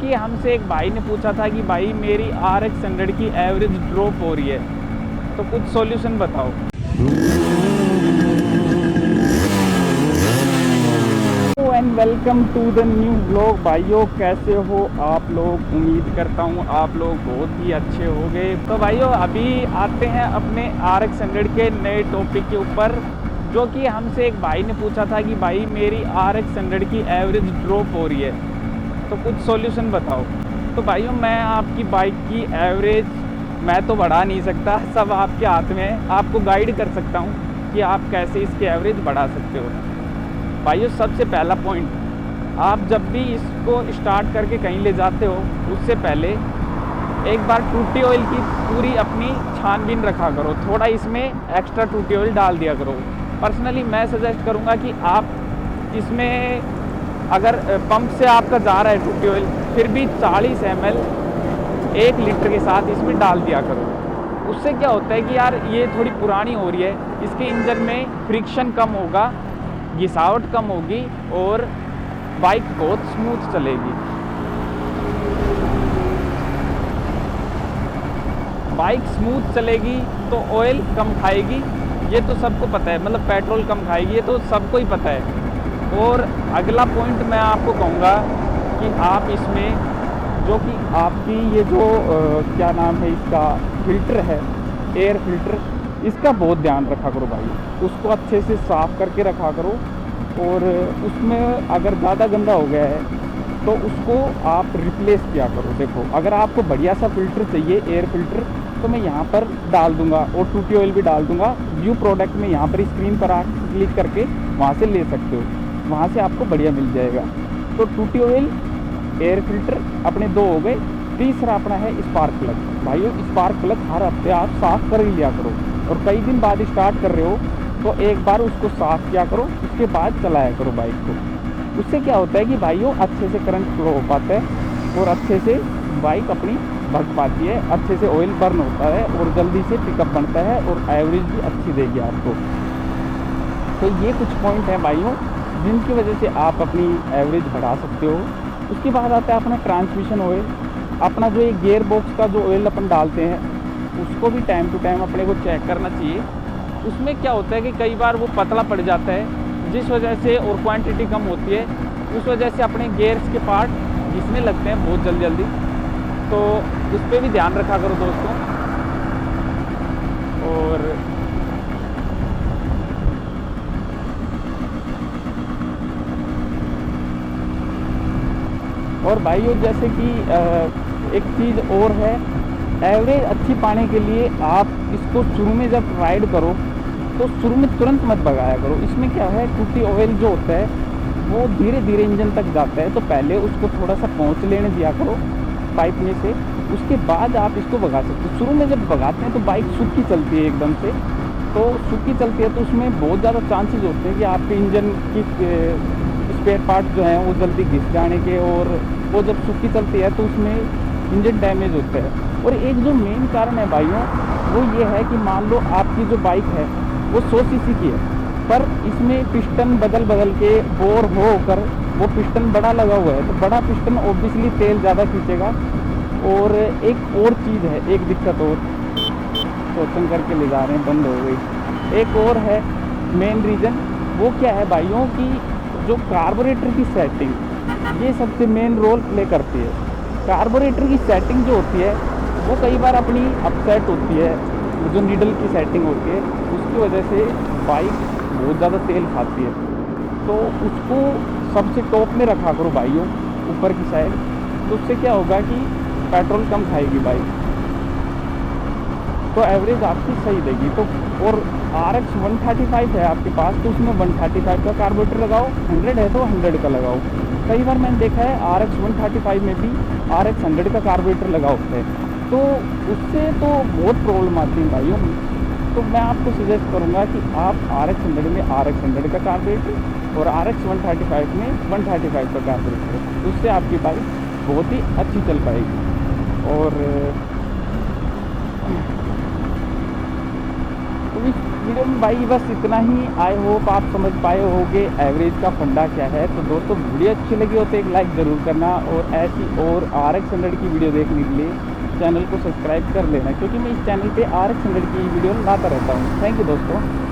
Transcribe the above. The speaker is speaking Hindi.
कि हमसे एक भाई ने पूछा था कि भाई मेरी RX 100 की एवरेज ड्रॉप हो रही है, तो कुछ सॉल्यूशन बताओ। And welcome to the new blog. भाइयों कैसे हो आप लोग? उम्मीद करता हूँ आप लोग बहुत ही अच्छे होंगे। तो भाइयों अभी आते हैं अपने RX 100 के नए टॉपिक के ऊपर, जो कि हमसे एक भाई ने पूछा था कि भाई मेरी RX 100 की एवरेज ड्रॉप हो रही है, तो कुछ सॉल्यूशन बताओ। तो भाइयों मैं आपकी बाइक की एवरेज मैं तो बढ़ा नहीं सकता, सब आपके हाथ में है। आपको गाइड कर सकता हूँ कि आप कैसे इसकी एवरेज बढ़ा सकते हो। भाइयों सबसे पहला पॉइंट, आप जब भी इसको स्टार्ट करके कहीं ले जाते हो उससे पहले एक बार टूटी ऑयल की पूरी अपनी छानबीन रखा करो। थोड़ा इसमें एक्स्ट्रा टूटी ऑयल डाल दिया करो। पर्सनली मैं सजेस्ट करूँगा कि आप इसमें अगर पंप से आपका जा रहा है टूटी ऑयल, फिर भी 40 ml 1 लीटर के साथ इसमें डाल दिया करो। उससे क्या होता है कि यार ये थोड़ी पुरानी हो रही है, इसके इंजन में फ्रिक्शन कम होगा, घिसावट कम होगी और बाइक बहुत स्मूथ चलेगी। बाइक स्मूथ चलेगी तो ऑयल कम खाएगी, ये तो सबको पता है, मतलब पेट्रोल कम खाएगी, ये तो सबको ही पता है। और अगला पॉइंट मैं आपको कहूँगा कि आप इसमें जो कि आपकी ये जो क्या नाम है इसका, फिल्टर है, एयर फिल्टर, इसका बहुत ध्यान रखा करो भाई। उसको अच्छे से साफ़ करके रखा करो। और उसमें अगर ज़्यादा गंदा हो गया है तो उसको आप रिप्लेस किया करो। देखो अगर आपको बढ़िया सा फ़िल्टर चाहिए, एयर फ़िल्टर, तो मैं यहाँ पर डाल दूँगा और टूटी ऑयल भी डाल दूँगा। व्यू प्रोडक्ट में यहाँ पर स्क्रीन पर आप क्लिक करके वहाँ से ले सकते हो, वहाँ से आपको बढ़िया मिल जाएगा। तो टूटी ऑयल, एयर फिल्टर अपने 2 हो गए। तीसरा अपना है स्पार्क प्लग। भाइयों स्पार्क प्लग हर हफ्ते आप साफ़ कर ही लिया करो, और कई दिन बाद स्टार्ट कर रहे हो तो एक बार उसको साफ़ किया करो, उसके बाद चलाया करो बाइक को। उससे क्या होता है कि भाइयों अच्छे से करंट फ्लो हो पाता है और अच्छे से बाइक अपनी भग पाती है, अच्छे से ऑयल बर्न होता है और जल्दी से पिकअप बनता है और एवरेज भी अच्छी देगी आपको। तो ये कुछ पॉइंट हैं भाइयों जिनकी वजह से आप अपनी एवरेज बढ़ा सकते हो। उसके बाद आता है अपना ट्रांसमिशन ऑयल। अपना जो ये गियर बॉक्स का जो ऑयल अपन डालते हैं उसको भी टाइम टू टाइम अपने को चेक करना चाहिए। उसमें क्या होता है कि कई बार वो पतला पड़ जाता है, जिस वजह से, और क्वांटिटी कम होती है, उस वजह से अपने गियर्स के पार्ट घिसने लगते हैं बहुत जल्दी। तो उस पर भी ध्यान रखा करो दोस्तों। और भाइयों जैसे कि एक चीज़ और है, एवरेज अच्छी पाने के लिए आप इसको शुरू में जब राइड करो तो शुरू में तुरंत मत भगाया करो। इसमें क्या है, टूटी ऑयल जो होता है वो धीरे धीरे इंजन तक जाता है, तो पहले उसको थोड़ा सा पहुँच लेने दिया करो पाइप में से, उसके बाद आप इसको भगा सकते हो। शुरू में जब भगाते हैं तो बाइक सूखी चलती है एकदम से, तो सूखी चलती है तो उसमें बहुत ज़्यादा चांसेस होते हैं कि आपके इंजन की स्पेयर पार्ट जो हैं वो जल्दी घिस जाने के, और वो जब सूखी चलती है तो उसमें इंजन डैमेज होता है। और एक जो मेन कारण है भाइयों वो ये है कि मान लो आपकी जो बाइक है वो 100 सीसी की है, पर इसमें पिस्टन बदल के बोर होकर वो पिस्टन बड़ा लगा हुआ है, तो बड़ा पिस्टन ऑब्वियसली तेल ज़्यादा खींचेगा। और एक और चीज़ है, एक दिक्कत और, क्वेश्चन करके ले जा रहे हैं, बंद हो गई। एक और है मेन रीज़न, वो क्या है भाइयों कि जो कार्बोरेटर की सेटिंग, ये सबसे मेन रोल प्ले करती है। कार्बोरेटर की सेटिंग जो होती है वो कई बार अपनी अपसेट होती है, जो नीडल की सेटिंग होती है उसकी वजह से बाइक बहुत ज़्यादा तेल खाती है। तो उसको सबसे टॉप में रखा करो भाइयों, ऊपर की साइड, तो उससे क्या होगा कि पेट्रोल कम खाएगी बाइक, तो एवरेज आपकी सही देगी। तो और RX 135 है आपके पास, तो उसमें 135 का कार्बोरेटर लगाओ, 100 है तो 100 का लगाओ। कई बार मैंने देखा है RX 135 में भी RX 100 का कार्बोरेटर लगा होता है, तो उससे तो बहुत प्रॉब्लम आती है भाइयों। तो मैं आपको सजेस्ट करूँगा कि आप RX 100 में RX 100 का कार्बोरेटर और RX 135 में 135 का कार्बोरेटर, उससे आपकी बाइक बहुत ही अच्छी चल पाएगी। और तो वीडियो में भाई बस इतना ही। आई होप आप समझ पाए होगे एवरेज का फंडा क्या है। तो दोस्तों वीडियो अच्छी लगी हो तो एक लाइक ज़रूर करना, और ऐसी और RX 100 की वीडियो देखने के लिए चैनल को सब्सक्राइब कर लेना, क्योंकि मैं इस चैनल पे RX 100 की वीडियो लाता रहता हूँ। थैंक यू दोस्तों।